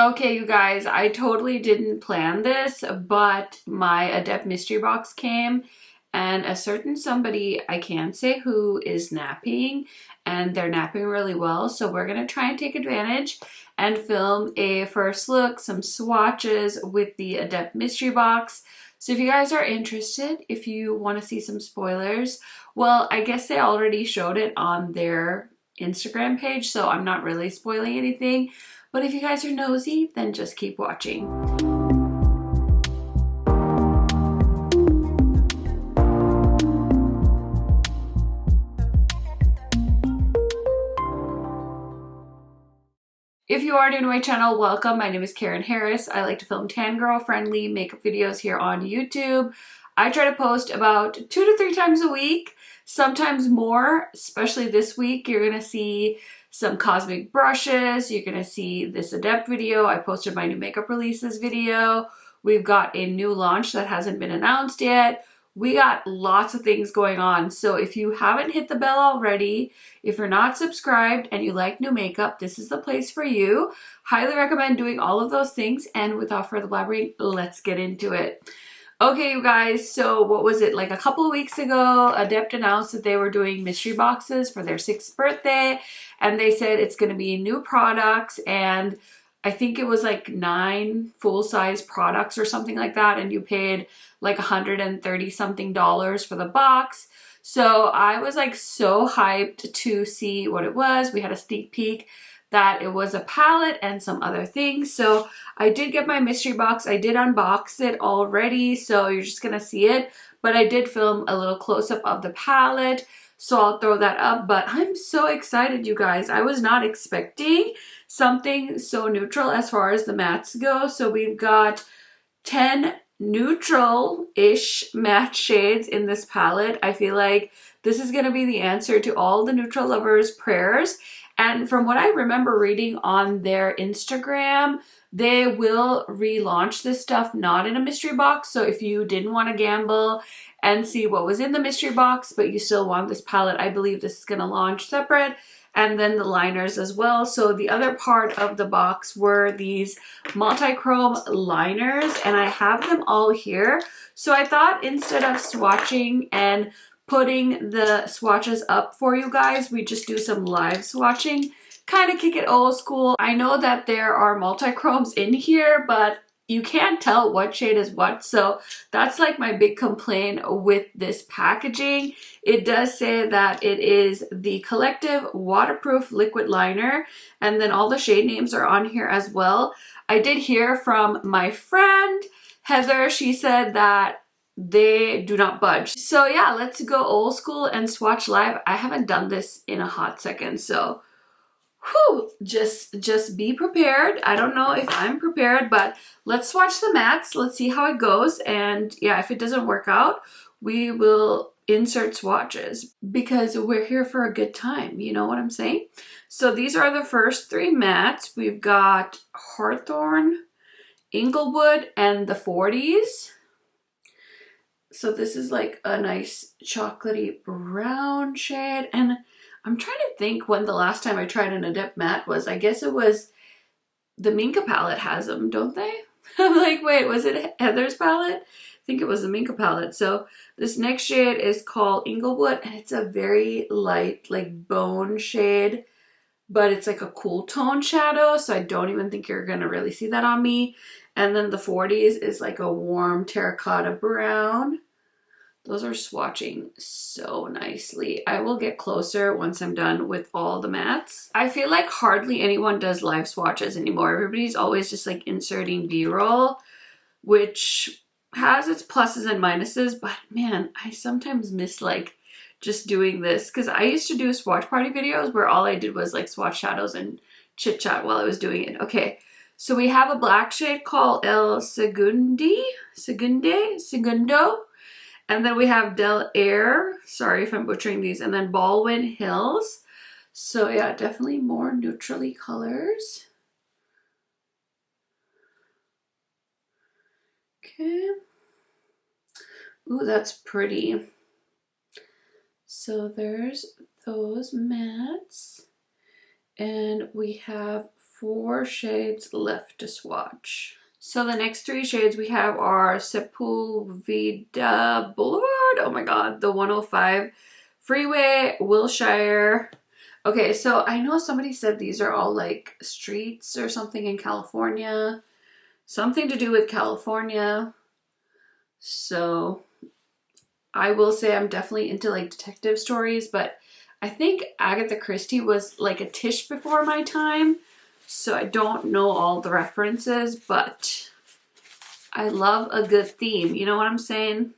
Okay, you guys, I totally didn't plan this, but my Adept mystery box came and a certain somebody, I can't say who, is napping and they're napping really well. So we're going to try and take advantage and film a first look, some swatches with the Adept mystery box. So if you guys are interested, if you want to see some spoilers, well, I guess they already showed it on their Instagram page, so I'm not really spoiling anything. But if you guys are nosy, then just keep watching. If you are new to my channel, welcome. My name is KARENHARRIS. I like to film tan girl friendly makeup videos here on YouTube. I try to post about 2 to 3 times a week, sometimes more, especially this week. You're gonna see some cosmic brushes. You're gonna see this Adept video. I posted my new makeup releases video. We've got a new launch that hasn't been announced yet. We got lots of things going on. So if you haven't hit the bell already, if you're not subscribed and you like new makeup, this is the place for you. Highly recommend doing all of those things. And without further blabbering, let's get into it. Okay, you guys, so what was it? Like a couple of weeks ago, Adept announced that they were doing mystery boxes for their 6th birthday, and they said it's going to be new products, and I think it was like 9 full-size products or something like that, and you paid like $130 something for the box. So I was like so hyped to see what it was. We had a sneak peek that it was a palette and some other things. So I did get my mystery box. I did unbox it already, so you're just gonna see it. But I did film a little close-up of the palette, so I'll throw that up. But I'm so excited, you guys. I was not expecting something so neutral as far as the mattes go. So we've got 10 neutral-ish matte shades in this palette. I feel like this is gonna be the answer to all the neutral lovers' prayers. And from what I remember reading on their Instagram, they will relaunch this stuff not in a mystery box. So if you didn't want to gamble and see what was in the mystery box, but you still want this palette, I believe this is going to launch separate. And then the liners as well. So the other part of the box were these multi-chrome liners, and I have them all here. So I thought instead of swatching and putting the swatches up for you guys, we just do some live swatching, kind of kick it old school. I know that there are multi-chromes in here, but you can't tell what shade is what, so that's like my big complaint with this packaging. It does say that it is the Collective Waterproof Liquid Liner, and then all the shade names are on here as well. I did hear from my friend Heather. She said that they do not budge. So yeah, let's go old school and swatch live. I haven't done this in a hot second, so whew, just be prepared. I don't know if I'm prepared, but let's swatch the mattes. Let's see how it goes. And yeah, if it doesn't work out, we will insert swatches because we're here for a good time. You know what I'm saying? So these are the first 3 mattes. We've got Hawthorne, Inglewood, and the 40s. So this is like a nice chocolatey brown shade. And I'm trying to think when the last time I tried an Adept matte was. I guess it was the Minka palette has them, don't they? I'm like, wait, was it Heather's palette? I think it was the Minka palette. So this next shade is called Inglewood, and it's a very light, like bone shade, but it's like a cool tone shadow. So I don't even think you're gonna really see that on me. And then the 40s is like a warm terracotta brown. Those are swatching so nicely. I will get closer once I'm done with all the mattes. I feel like hardly anyone does live swatches anymore. Everybody's always just like inserting B-roll, which has its pluses and minuses, but man, I sometimes miss like just doing this, because I used to do swatch party videos where all I did was like swatch shadows and chit chat while I was doing it. Okay, so we have a black shade called El Segundo. And then we have Del Air, sorry if I'm butchering these, and then Baldwin Hills. So yeah, definitely more neutrally colors. Okay. Ooh, that's pretty. So there's those mattes. And we have 4 shades left to swatch. So the next 3 shades we have are Sepulveda Boulevard. Oh my god, the 105 Freeway, Wilshire. Okay, so I know somebody said these are all like streets or something in California. Something to do with California. So I will say I'm definitely into like detective stories, but I think Agatha Christie was like a tish before my time. So I don't know all the references, but I love a good theme. You know what I'm saying?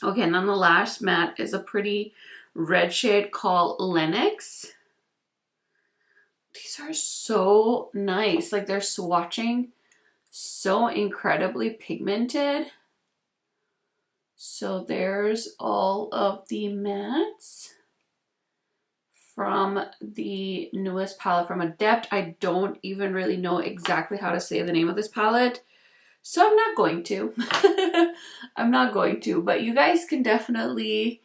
Okay, and then the last matte is a pretty red shade called Lennox. These are so nice. Like they're swatching so incredibly pigmented. So there's all of the mattes from the newest palette from Adept. I don't even really know exactly how to say the name of this palette, so I'm not going to. I'm not going to, but you guys can definitely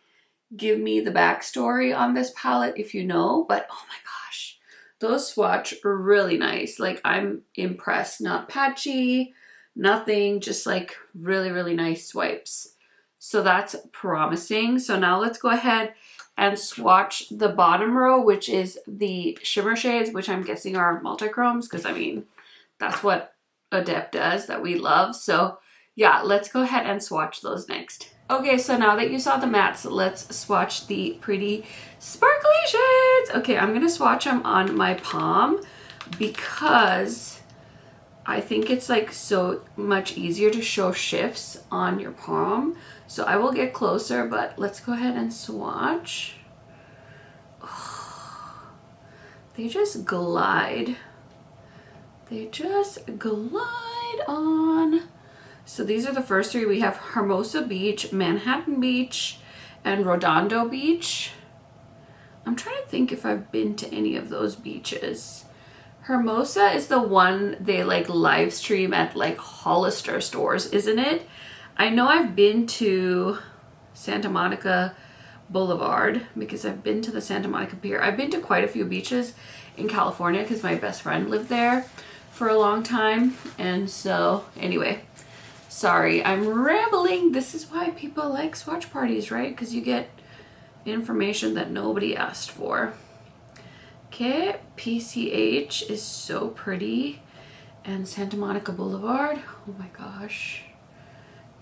give me the backstory on this palette if you know. But oh my gosh, those swatch are really nice. Like I'm impressed. Not patchy, nothing, just like really, really nice swipes. So that's promising. So now let's go ahead and swatch the bottom row, which is the shimmer shades, which I'm guessing are multichromes, because I mean, that's what Adept does that we love. So yeah, let's go ahead and swatch those next. Okay, so now that you saw the mattes, let's swatch the pretty sparkly shades. Okay, I'm gonna swatch them on my palm because I think it's like so much easier to show shifts on your palm. So I will get closer, but let's go ahead and swatch. Oh, they just glide. They just glide on. So these are the first 3. We have Hermosa Beach, Manhattan Beach, and Redondo Beach. I'm trying to think if I've been to any of those beaches. Hermosa is the one they like live stream at like Hollister stores, isn't it? I know I've been to Santa Monica Boulevard because I've been to the Santa Monica Pier. I've been to quite a few beaches in California because my best friend lived there for a long time. And so anyway, sorry, I'm rambling. This is why people like swatch parties, right? Because you get information that nobody asked for. Okay, PCH is so pretty. And Santa Monica Boulevard, oh my gosh.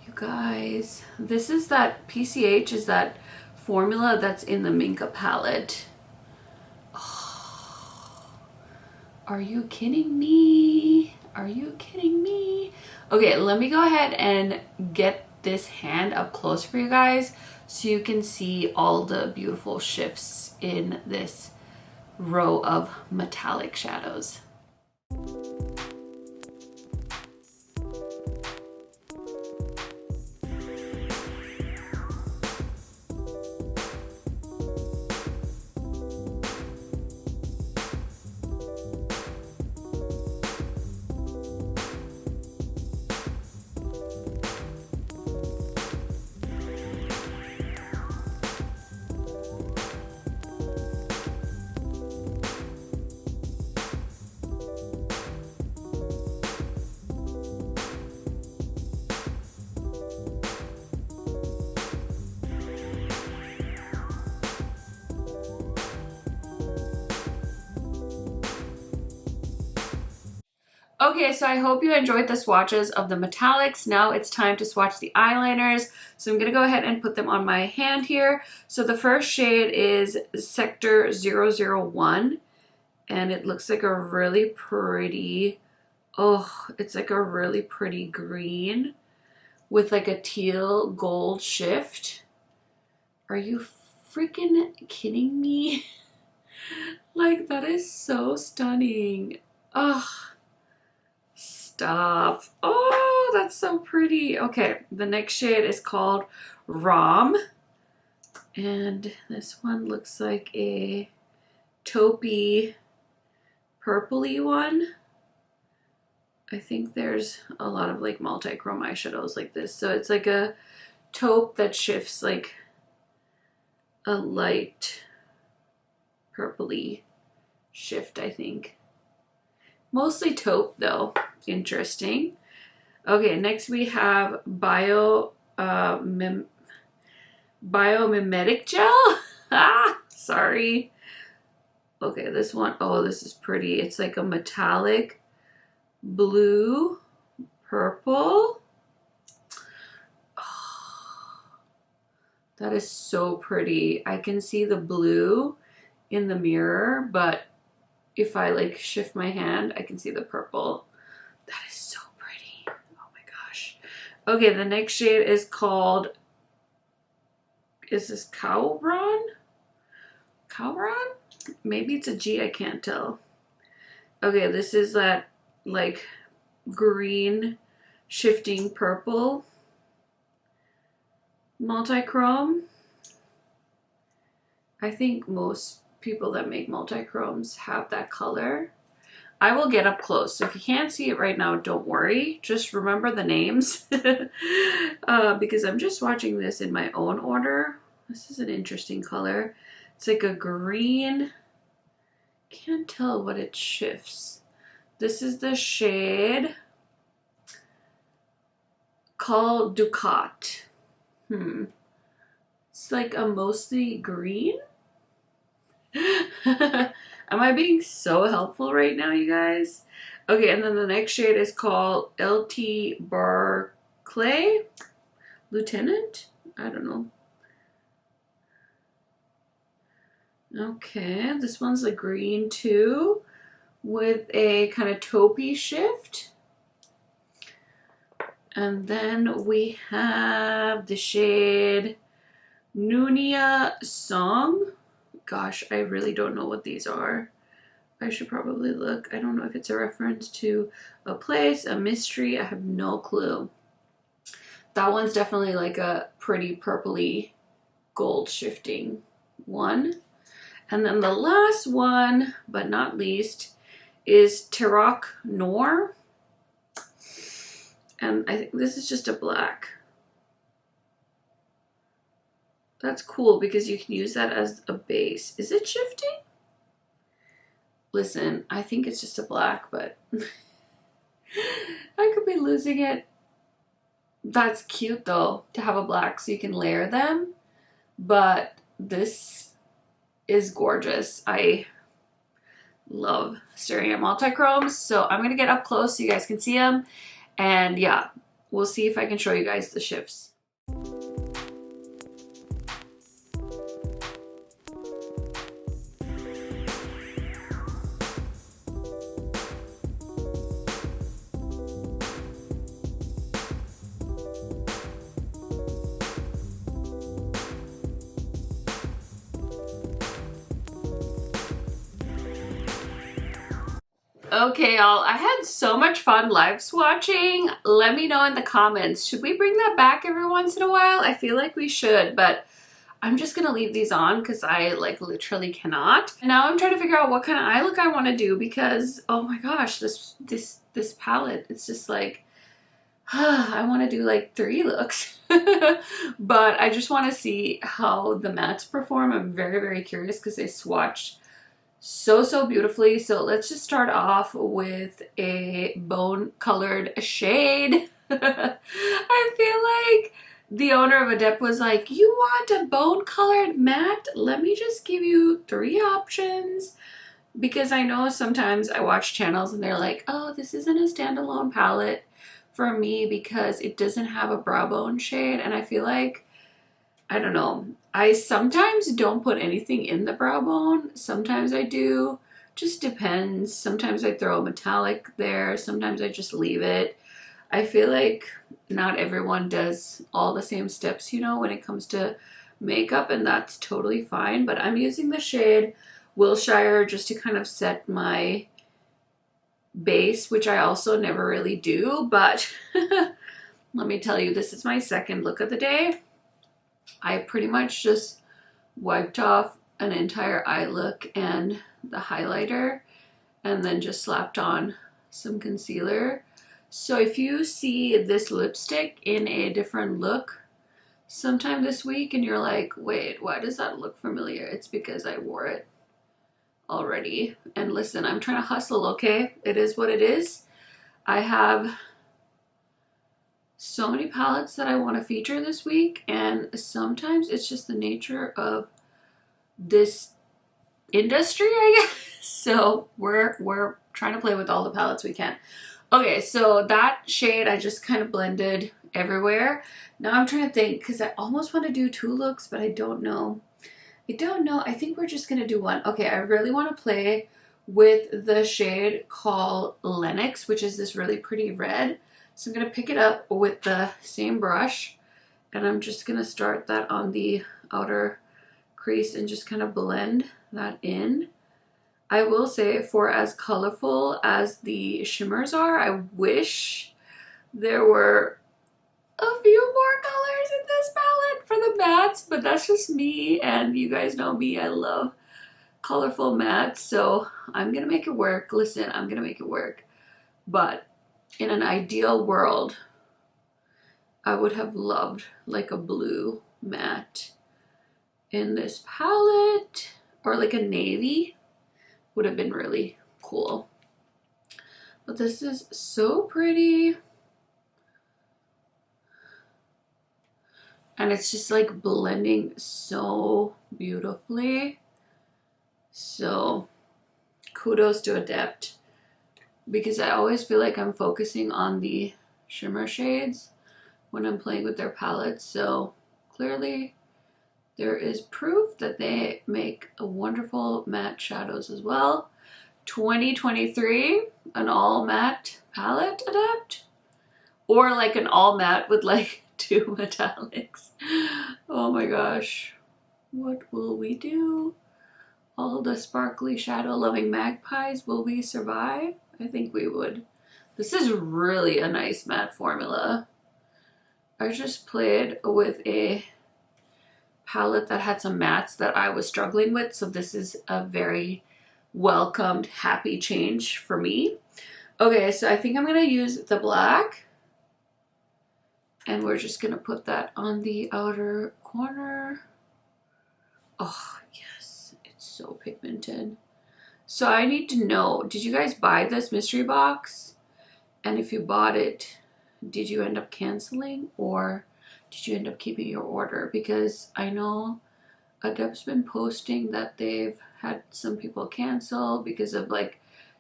You guys, this is that, PCH is that formula that's in the Minka palette. Oh, are you kidding me? Are you kidding me? Okay, let me go ahead and get this hand up close for you guys so you can see all the beautiful shifts in this row of metallic shadows. Okay, so I hope you enjoyed the swatches of the metallics. Now it's time to swatch the eyeliners. So I'm going to go ahead and put them on my hand here. So the first shade is Sector 001. And it looks like a really pretty, oh, it's like a really pretty green with like a teal gold shift. Are you freaking kidding me? Like, that is so stunning. Oh, stop. Oh, that's so pretty. Okay, the next shade is called Rom. And this one looks like a taupey purpley one. I think there's a lot of like multi-chrome eyeshadows like this. So it's like a taupe that shifts like a light purpley shift, I think. Mostly taupe though. Interesting. Okay, next we have biomimetic gel. Ah, sorry. Okay, this one, oh, this is pretty. It's like a metallic blue, purple. Oh, that is so pretty. I can see the blue in the mirror, but if I like shift my hand, I can see the purple. That is so pretty. Oh my gosh. Okay, the next shade is called, is this Cowron? Cowron? Maybe it's a G, I can't tell. Okay, this is that like green shifting purple multi-chrome. I think most people that make multi-chromes have that color. I will get up close, so if you can't see it right now, don't worry. Just remember the names because I'm just watching this in my own order. This is an interesting color. It's like a green. Can't tell what it shifts. This is the shade called Ducat. It's like a mostly green. Am I being so helpful right now, you guys? Okay, and then the next shade is called LT Barclay Lieutenant. I don't know. Okay, this one's a green too, with a kind of taupey shift. And then we have the shade Nunia Song. Gosh, I really don't know what these are. I should probably look. I don't know if it's a reference to a place, a mystery. I have no clue. That one's definitely like a pretty purpley gold shifting one. And then the last one, but not least, is Terroc Noir. And I think this is just a black. That's cool because you can use that as a base. Is it shifting? Listen, I think it's just a black, but I could be losing it. That's cute though, to have a black so you can layer them. But this is gorgeous. I love staring at multi-chromes. So I'm gonna get up close so you guys can see them. And yeah, we'll see if I can show you guys the shifts. Okay, y'all, I had so much fun live swatching. Let me know in the comments. Should we bring that back every once in a while? I feel like we should, but I'm just gonna leave these on because I like literally cannot. And now I'm trying to figure out what kind of eye look I want to do because oh my gosh, this palette, it's just like I want to do like 3 looks. But I just want to see how the mattes perform. I'm very, very curious because they swatched so beautifully. So let's just start off with a bone colored shade. I feel like the owner of Adept was like, you want a bone colored matte? Let me just give you 3 options. Because I know sometimes I watch channels and they're like, oh, this isn't a standalone palette for me because it doesn't have a brow bone shade. And I feel like, I don't know, I sometimes don't put anything in the brow bone. Sometimes I do. Just depends. Sometimes I throw a metallic there. Sometimes I just leave it. I feel like not everyone does all the same steps, you know, when it comes to makeup, and that's totally fine. But I'm using the shade Wilshire just to kind of set my base, which I also never really do. But let me tell you, this is my second look of the day. I pretty much just wiped off an entire eye look and the highlighter and then just slapped on some concealer. So if you see this lipstick in a different look sometime this week and you're like, wait, why does that look familiar? It's because I wore it already. And listen, I'm trying to hustle, okay? It is what it is. I have so many palettes that I want to feature this week, and sometimes it's just the nature of this industry, I guess. So we're trying to play with all the palettes we can. Okay, so that shade I just kind of blended everywhere. Now I'm trying to think, because I almost want to do 2 looks, but I don't know. I think we're just gonna do 1. Okay, I really want to play with the shade called Lennox, which is this really pretty red. So I'm gonna pick it up with the same brush, and I'm just gonna start that on the outer crease and just kind of blend that in. I will say, for as colorful as the shimmers are, I wish there were a few more colors in this palette for the mattes, but that's just me, and you guys know me, I love colorful mattes, so I'm gonna make it work. Listen, I'm gonna make it work. But in an ideal world, I would have loved like a blue matte in this palette, or like a navy would have been really cool. But this is so pretty. And it's just like blending so beautifully. So kudos to Adept, because I always feel like I'm focusing on the shimmer shades when I'm playing with their palettes. So clearly there is proof that they make a wonderful matte shadows as well. 2023, an all matte palette, Adept, or like an all matte with like 2 metallics. Oh my gosh, what will we do? All the sparkly shadow loving magpies, will we survive? I think we would. This is really a nice matte formula. I just played with a palette that had some mattes that I was struggling with, so this is a very welcomed, happy change for me. Okay, so I think I'm gonna use the black, and we're just gonna put that on the outer corner. Oh yes, it's so pigmented. So I need to know, did you guys buy this mystery box? And if you bought it, did you end up canceling, or did you end up keeping your order? Because I know Adept's been posting that they've had some people cancel because of like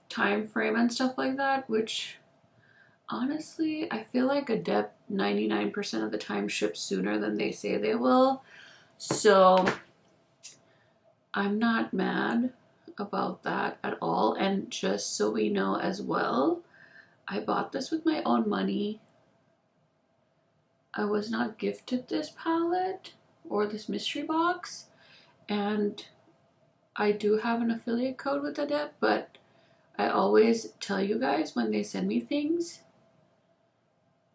time frame and stuff like that, which honestly, I feel like Adept 99% of the time ships sooner than they say they will. So I'm not mad about that at all. And just so we know as well, I bought this with my own money. I was not gifted this palette or this mystery box, and I do have an affiliate code with Adept, but I always tell you guys when they send me things,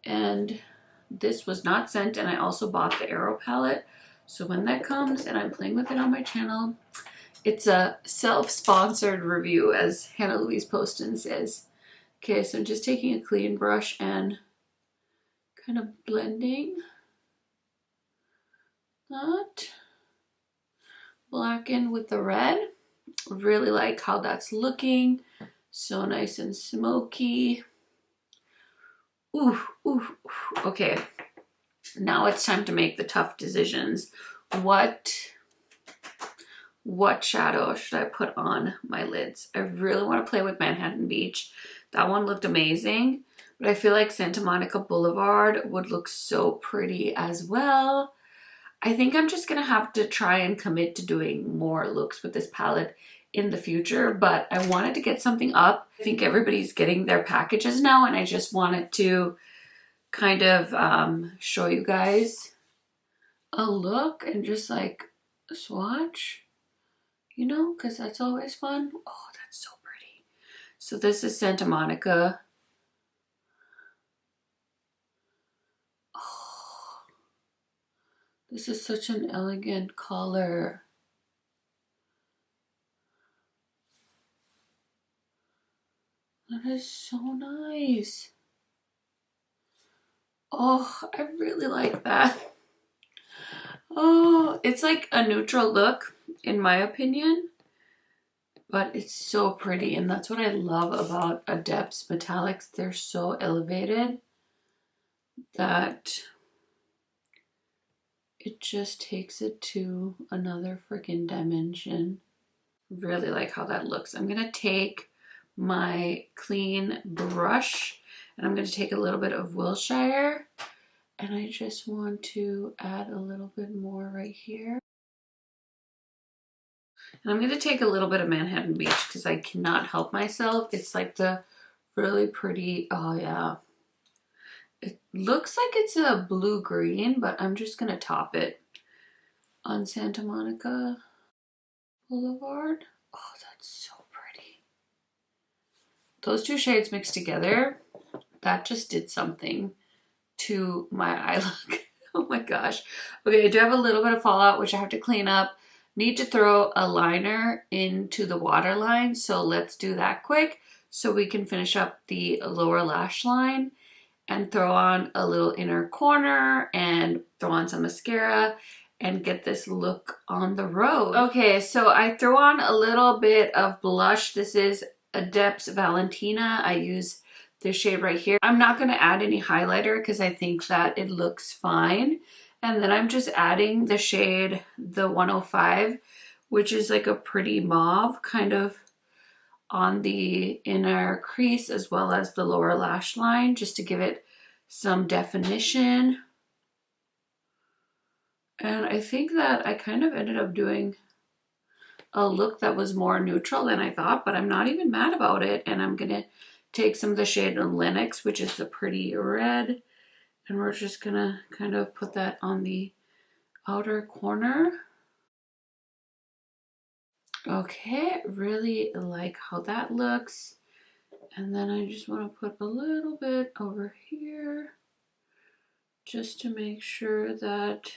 and this was not sent. And I also bought the Arrow palette, so when that comes and I'm playing with it on my channel, it's a self-sponsored review, as Hannah Louise Poston says. Okay, so I'm just taking a clean brush and kind of blending that black in with the red. Really like how that's looking. So nice and smoky. Ooh, ooh, ooh. Okay, now it's time to make the tough decisions. What shadow should I put on my lids? I really want to play with Manhattan Beach. That one looked amazing, but I feel like Santa Monica Boulevard would look so pretty as well. I think I'm just gonna have to try and commit to doing more looks with this palette in the future, but I wanted to get something up. I think everybody's getting their packages now, and I just wanted to kind of show you guys a look and just like swatch, you know, because that's always fun. Oh, that's so pretty. So this is Santa Monica. Oh, this is such an elegant color. That is so nice. Oh, I really like that. Oh, it's like a neutral look, in my opinion. but it's so pretty, and that's what I love about Adept's metallics. They're so elevated that it just takes it to another freaking dimension. Really like how that looks. I'm gonna take my clean brush and I'm gonna take a little bit of Wilshire, and I just want to add a little bit more right here. And I'm going to take a little bit of Manhattan Beach because I cannot help myself. It's like the really pretty, oh yeah. It looks like it's a blue-green, but I'm just going to top it on Santa Monica Boulevard. Oh, that's so pretty. Those two shades mixed together, that just did something to my eye look. Oh my gosh. Okay, I do have a little bit of fallout, which I have to clean up. Need to throw a liner into the waterline, so let's do that quick so we can finish up the lower lash line and throw on a little inner corner and throw on some mascara and get this look on the road. Okay, so I throw on a little bit of blush. This is Adept's Valentina. I use this shade right here. I'm not going to add any highlighter because I think that it looks fine. And then I'm just adding the shade, the 105, which is like a pretty mauve, kind of on the inner crease as well as the lower lash line, just to give it some definition. And I think that I kind of ended up doing a look that was more neutral than I thought, but I'm not even mad about it. And I'm gonna take some of the shade on Linux, which is the pretty red, and we're just gonna kind of put that on the outer corner. Okay, really like how that looks. And then I just want to put a little bit over here just to make sure that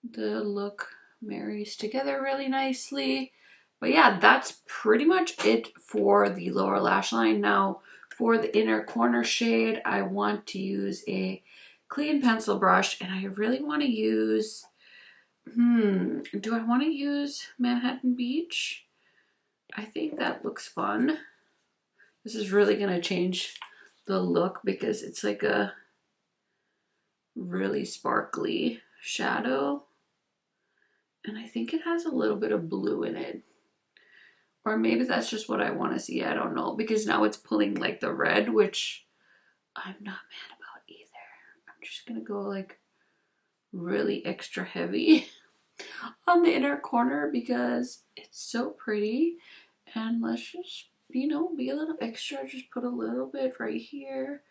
the look marries together really nicely. But yeah, that's pretty much it for the lower lash line. Now for the inner corner shade, I want to use a clean pencil brush, and I really want to use, do I want to use Manhattan Beach? I think that looks fun. This is really going to change the look because it's like a really sparkly shadow. And I think it has a little bit of blue in it. Or maybe that's just what I want to see. I don't know. Because now it's pulling like the red, which I'm not mad about either. I'm just going to go like really extra heavy on the inner corner because it's so pretty. And let's just, you know, be a little extra. Just put a little bit right here.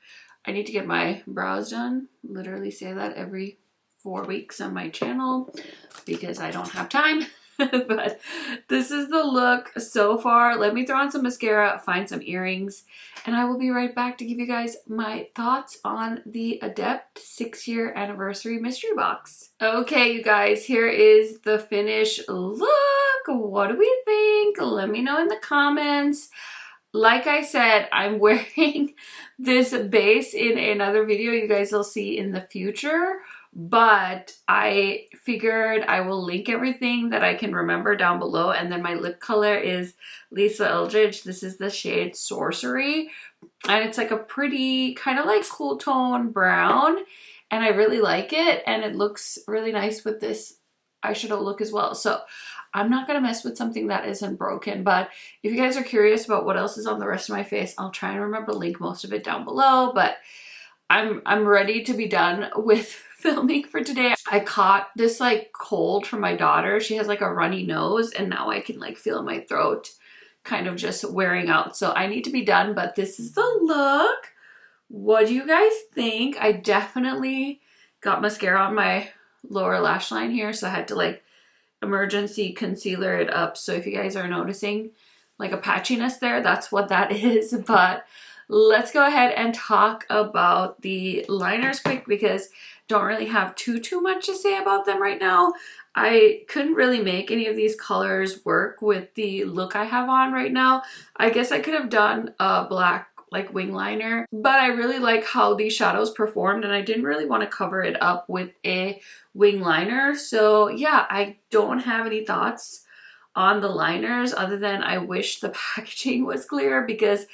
I need to get my brows done. Literally say that every 4 weeks on my channel because I don't have time. But this is the look so far. Let me throw on some mascara, find some earrings, and I will be right back to give you guys my thoughts on the Adept 6-year anniversary mystery box. Okay, you guys, here is the finished look. What do we think? Let me know in the comments. Like I said, I'm wearing this base in another video you guys will see in the future, but I figured I will link everything that I can remember down below. And then my lip color is Lisa Eldridge. This is the shade Sorcery, and it's like a pretty kind of like cool tone brown, and I really like it, and it looks really nice with this eyeshadow look as well. So I'm not gonna mess with something that isn't broken, but if you guys are curious about what else is on the rest of my face, I'll try and remember to link most of it down below. But I'm ready to be done with filming for today. I caught this like cold from my daughter. She has like a runny nose, and now I can like feel my throat kind of just wearing out. So I need to be done, but this is the look. What do you guys think? I definitely got mascara on my lower lash line here, so I had to like emergency concealer it up. So if you guys are noticing like a patchiness there, that's what that is. But let's go ahead and talk about the liners quick because don't really have too much to say about them right now. I couldn't really make any of these colors work with the look I have on right now. I guess I could have done a black like wing liner, but I really like how these shadows performed, and I didn't really want to cover it up with a wing liner. So yeah, I don't have any thoughts on the liners, other than I wish the packaging was clear, because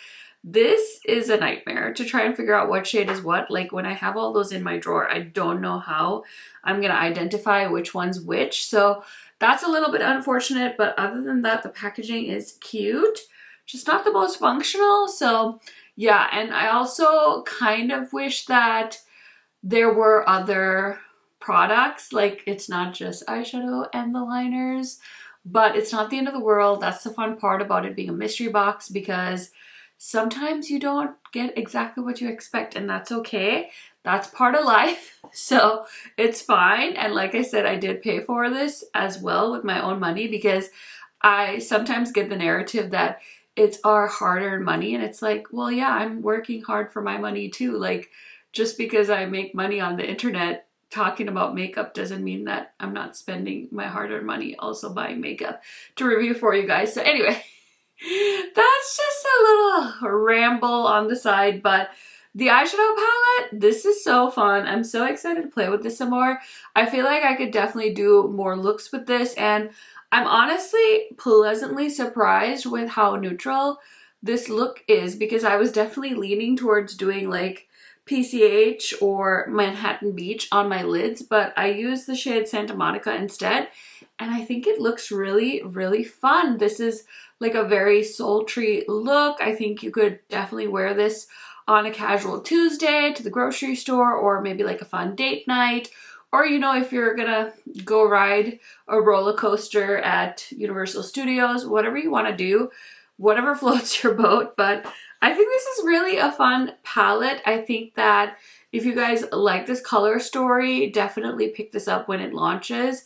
this is a nightmare to try and figure out what shade is what. Like when I have all those in my drawer, I don't know how I'm gonna identify which one's which. So that's a little bit unfortunate, but other than that, the packaging is cute, just not the most functional. So yeah, and I also kind of wish that there were other products. Like it's not just eyeshadow and the liners, but it's not the end of the world. That's the fun part about it being a mystery box, because sometimes you don't get exactly what you expect, and that's okay. That's part of life, so it's fine. And like I said, I did pay for this as well with my own money, because I sometimes get the narrative that it's our hard-earned money, and it's like, well, yeah, I'm working hard for my money too. Like, just because I make money on the internet talking about makeup doesn't mean that I'm not spending my hard-earned money also buying makeup to review for you guys. So anyway, that's just a little ramble on the side, but the eyeshadow palette, this is so fun. I'm so excited to play with this some more. I feel like I could definitely do more looks with this, and I'm honestly pleasantly surprised with how neutral this look is, because I was definitely leaning towards doing like PCH or Manhattan Beach on my lids, but I used the shade Santa Monica instead, and I think it looks really, really fun. This is like a very sultry look. I think you could definitely wear this on a casual Tuesday to the grocery store, or maybe like a fun date night, or you know, if you're gonna go ride a roller coaster at Universal Studios, whatever you want to do, whatever floats your boat. But I think this is really a fun palette. I think that if you guys like this color story, definitely pick this up when it launches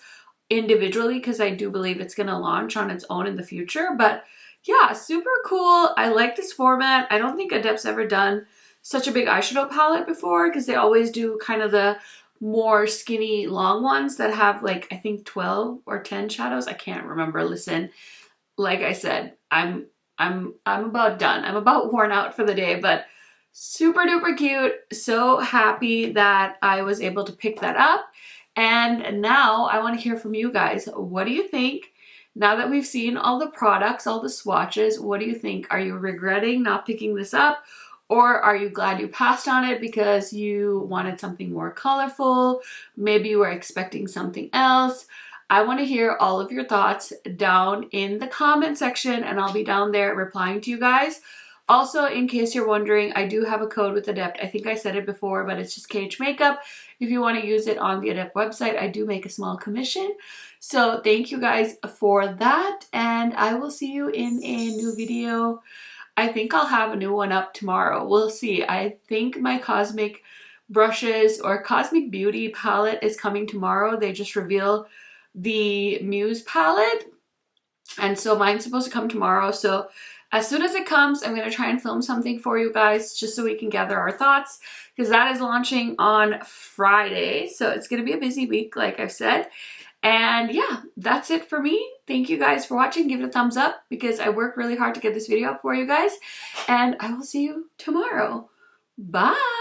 individually, because I do believe it's going to launch on its own in the future. But yeah, super cool. I like this format. I don't think Adept's ever done such a big eyeshadow palette before, because they always do kind of the more skinny long ones that have like, I think 12 or 10 shadows. I can't remember. Listen, like I said, I'm about done. I'm about worn out for the day, but super duper cute. So happy that I was able to pick that up. And now I want to hear from you guys. What do you think? Now that we've seen all the products, all the swatches, what do you think? Are you regretting not picking this up? Or are you glad you passed on it because you wanted something more colorful? Maybe you were expecting something else. I want to hear all of your thoughts down in the comment section, and I'll be down there replying to you guys. Also, in case you're wondering, I do have a code with Adept. I think I said it before, but it's just KHMAKEUP. If you want to use it on the Adept website, I do make a small commission. So thank you guys for that, and I will see you in a new video. I think I'll have a new one up tomorrow. We'll see. I think my Cosmic brushes or Cosmic Beauty palette is coming tomorrow. They just revealed the Muse palette, and so mine's supposed to come tomorrow. So as soon as it comes, I'm going to try and film something for you guys just so we can gather our thoughts, because that is launching on Friday. So it's going to be a busy week, like I've said. And yeah, that's it for me. Thank you guys for watching. Give it a thumbs up, because I worked really hard to get this video up for you guys. And I will see you tomorrow. Bye!